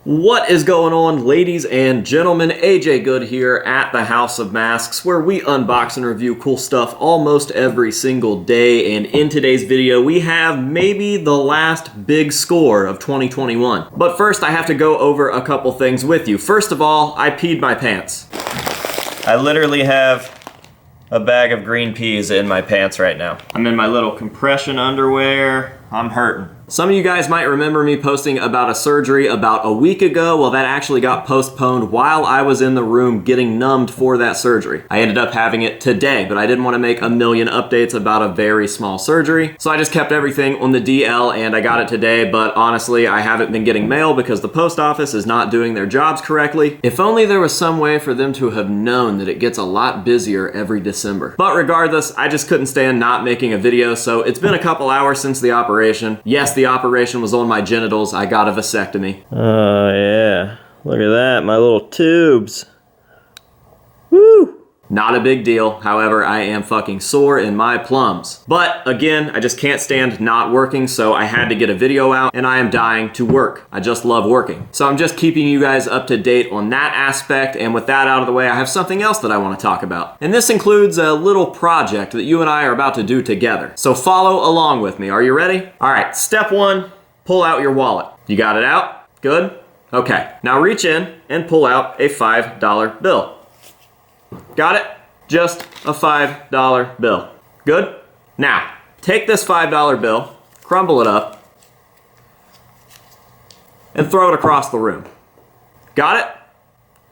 What is going on, ladies and gentlemen? AJ Good here at the House of Masks, where we unbox and review cool stuff almost every single day. And in today's video, we have maybe the last big score of 2021. But first, I have to go over a couple things with you. First of all, I peed my pants. I literally have a bag of green peas in my pants right now. I'm in my little compression underwear. I'm hurting. Some of you guys might remember me posting about a surgery about a week ago. Well, that actually got postponed while I was in the room getting numbed for that surgery. I ended up having it today, but I didn't want to make a million updates about a very small surgery. So I just kept everything on the DL and I got it today, but honestly, I haven't been getting mail because the post office is not doing their jobs correctly. If only there was some way for them to have known that it gets a lot busier every December. But regardless, I just couldn't stand not making a video, so it's been a couple hours since the operation. Yes, the operation was on my genitals. I got a vasectomy. Oh yeah, look at that, my little tubes. Woo! Not a big deal. However, I am fucking sore in my plums. But again, I just can't stand not working, so I had to get a video out and I am dying to work. I just love working. So I'm just keeping you guys up to date on that aspect, and with that out of the way, I have something else that I want to talk about. And this includes a little project that you and I are about to do together. So follow along with me. Are you ready? All right, step one, pull out your wallet. You got it out? Good? Okay, now reach in and pull out a $5 bill. Got it? Just a $5 bill. Good? Now, take this $5 bill, crumble it up, and throw it across the room. Got it?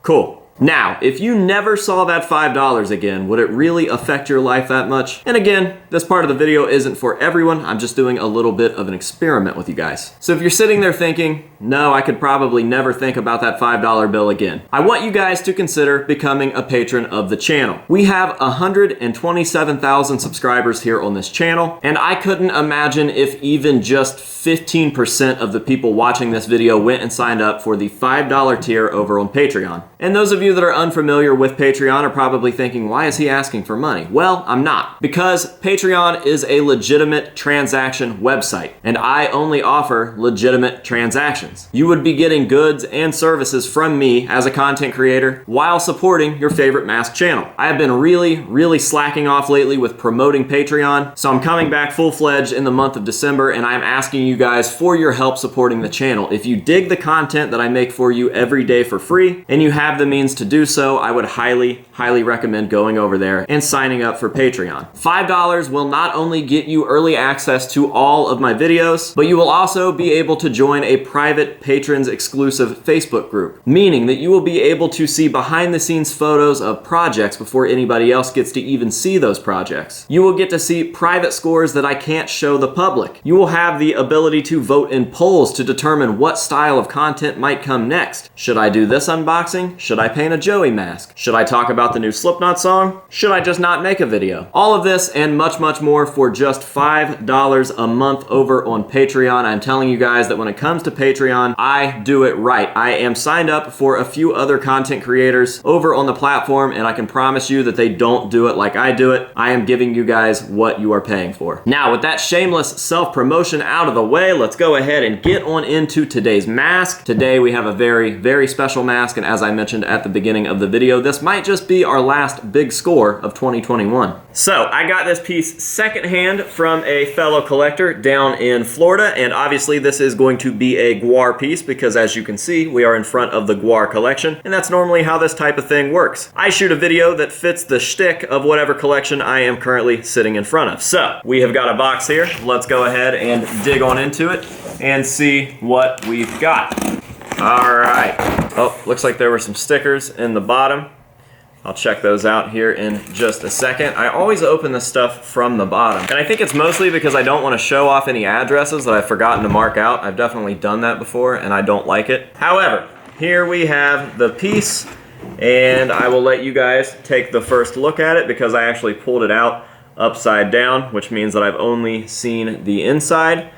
Cool. Now, if you never saw that $5 again, would it really affect your life that much? And again, this part of the video isn't for everyone. I'm just doing a little bit of an experiment with you guys. So if you're sitting there thinking, no, I could probably never think about that $5 bill again, I want you guys to consider becoming a patron of the channel. We have 127,000 subscribers here on this channel, and I couldn't imagine if even just 15% of the people watching this video went and signed up for the $5 tier over on Patreon. And those of you that are unfamiliar with Patreon are probably thinking, why is he asking for money? Well, I'm not. Because Patreon is a legitimate transaction website, and I only offer legitimate transactions. You would be getting goods and services from me as a content creator while supporting your favorite mask channel. I have been really slacking off lately with promoting Patreon, so I'm coming back full-fledged in the month of December, and I'm asking you guys for your help supporting the channel. If you dig the content that I make for you every day for free, and you have the means to do so, I would highly recommend going over there and signing up for Patreon. $5 will not only get you early access to all of my videos, but you will also be able to join a private patrons exclusive Facebook group, meaning that you will be able to see behind the scenes photos of projects before anybody else gets to even see those projects. You will get to see private scores that I can't show the public. You will have the ability to vote in polls to determine what style of content might come next. Should I do this unboxing? Should I paint a Joey mask? Should I talk about the new Slipknot song? Should I just not make a video? All of this and much more for just $5 a month over on Patreon. I'm telling you guys that when it comes to Patreon, I do it right. I am signed up for a few other content creators over on the platform, and I can promise you that they don't do it like I do it. I am giving you guys what you are paying for. Now, with that shameless self-promotion out of the way, let's go ahead and get on into today's mask. Today we have a very special mask, and as I mentioned at the beginning of the video, this might just be our last big score of 2021. So I got this piece secondhand from a fellow collector down in Florida, and obviously this is going to be a guar piece because, as you can see, we are in front of the guar collection, and that's normally how this type of thing works. I shoot a video that fits the shtick of whatever collection I am currently sitting in front of. So we have got a box here. Let's go ahead and dig on into it and see what we've got. All right. Oh, looks like there were some stickers in the bottom. I'll check those out here in just a second. I always open this stuff from the bottom, and I think it's mostly because I don't want to show off any addresses that I've forgotten to mark out. I've definitely done that before, and I don't like it. However, here we have the piece, and I will let you guys take the first look at it because I actually pulled it out upside down, which means that I've only seen the inside.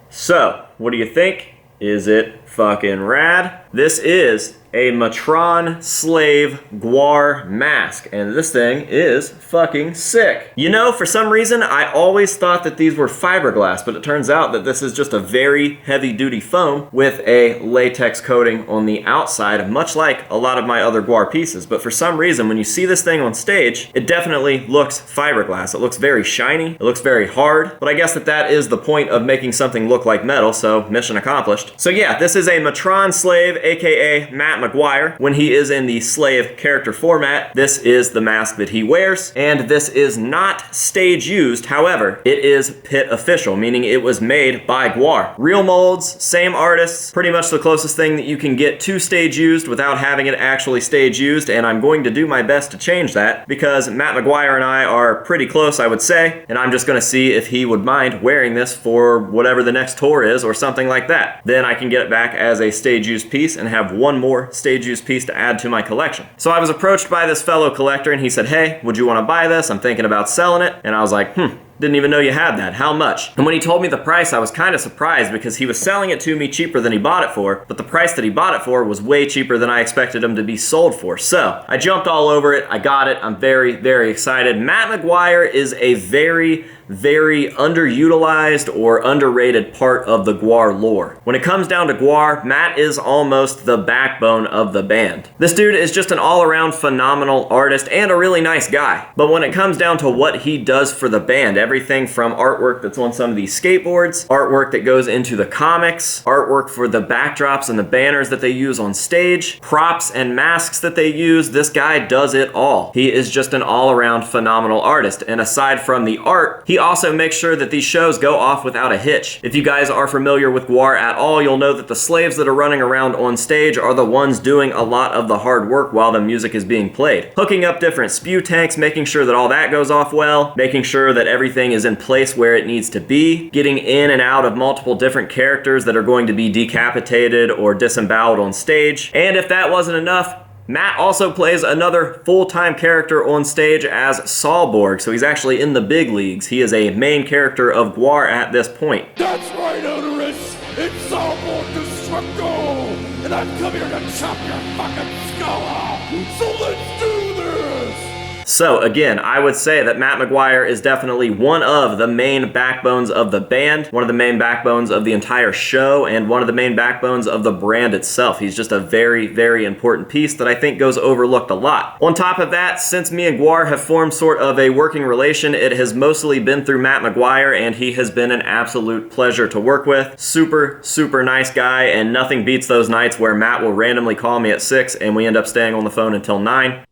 So, what do you think? Is it fucking rad. This is a Matron Slave Guar mask, and this thing is fucking sick. You know, for some reason, I always thought that these were fiberglass, but it turns out that this is just a very heavy-duty foam with a latex coating on the outside, much like a lot of my other Guar pieces. But for some reason, when you see this thing on stage, it definitely looks fiberglass. It looks very shiny, it looks very hard, but I guess that is the point of making something look like metal, so mission accomplished. So yeah, this is a Matron Slave, aka Matt McGuire. When he is in the slave character format, this is the mask that he wears, and this is not stage used. However, it is pit official, meaning it was made by Guar. Real molds, same artists, pretty much the closest thing that you can get to stage used without having it actually stage used, and I'm going to do my best to change that because Matt McGuire and I are pretty close, I would say, and I'm just gonna see if he would mind wearing this for whatever the next tour is or something like that. Then I can get it back as a stage used piece and have one more stage used piece to add to my collection. So I was approached by this fellow collector and he said, hey, would you want to buy this? I'm thinking about selling it. And I was like, didn't even know you had that. How much? And when he told me the price, I was kind of surprised because he was selling it to me cheaper than he bought it for, but the price that he bought it for was way cheaper than I expected him to be sold for. So I jumped all over it. I got it. I'm very, very excited. Matt McGuire is a very underutilized or underrated part of the Guar lore. When it comes down to Guar, Matt is almost the backbone of the band. This dude is just an all-around phenomenal artist and a really nice guy. But when it comes down to what he does for the band, everything from artwork that's on some of these skateboards, artwork that goes into the comics, artwork for the backdrops and the banners that they use on stage, props and masks that they use, this guy does it all. He is just an all-around phenomenal artist. And aside from the art, he also makes sure that these shows go off without a hitch. If you guys are familiar with Guar at all, you'll know that the slaves that are running around on stage are the ones doing a lot of the hard work while the music is being played. Hooking up different spew tanks, making sure that all that goes off well, making sure that everything is in place where it needs to be, getting in and out of multiple different characters that are going to be decapitated or disemboweled on stage. And if that wasn't enough, Matt also plays another full-time character on stage as Solborg, so he's actually in the big leagues. He is a main character of Guar at this point. That's right, Odorous! It's Solborg Destructo! And I've come here to chop your fucking skull off! So let's do this! So again, I would say that Matt McGuire is definitely one of the main backbones of the band, one of the main backbones of the entire show, and one of the main backbones of the brand itself. He's just a very important piece that I think goes overlooked a lot. On top of that, since me and Guar have formed sort of a working relation, it has mostly been through Matt McGuire, and he has been an absolute pleasure to work with. Super nice guy, and nothing beats those nights where Matt will randomly call me at 6 and we end up staying on the phone until 9.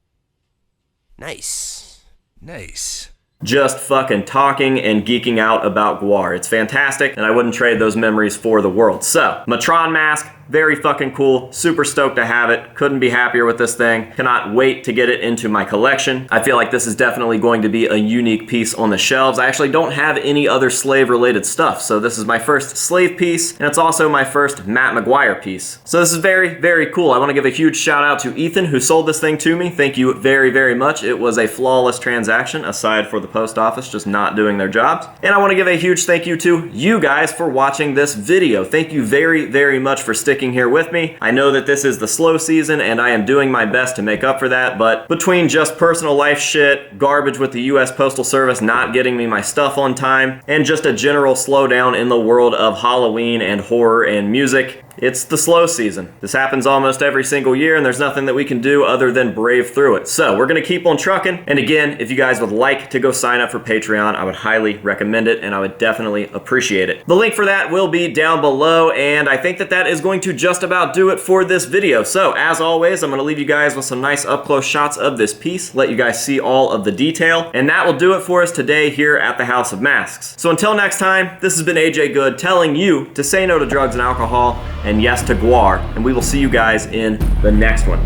Nice. Just fucking talking and geeking out about Guar. It's fantastic, and I wouldn't trade those memories for the world. So, Matron mask, very fucking cool. Super stoked to have it. Couldn't be happier with this thing. Cannot wait to get it into my collection. I feel like this is definitely going to be a unique piece on the shelves. I actually don't have any other slave-related stuff, so this is my first slave piece, and it's also my first Matt McGuire piece. So this is very cool. I want to give a huge shout out to Ethan, who sold this thing to me. Thank you very much. It was a flawless transaction, aside for the post office just not doing their jobs. And I want to give a huge thank you to you guys for watching this video. Thank you very much for sticking here with me. I know that this is the slow season and I am doing my best to make up for that, but between just personal life shit, garbage with the US Postal Service not getting me my stuff on time, and just a general slowdown in the world of Halloween and horror and music, it's the slow season. This happens almost every single year and there's nothing that we can do other than brave through it. So we're gonna keep on trucking. And again, if you guys would like to go sign up for Patreon, I would highly recommend it and I would definitely appreciate it. The link for that will be down below, and I think that that is going to just about do it for this video. So as always, I'm gonna leave you guys with some nice up close shots of this piece, let you guys see all of the detail, and that will do it for us today here at the House of Masks. So until next time, this has been AJ Good telling you to say no to drugs and alcohol, and yes to Guar, and we will see you guys in the next one.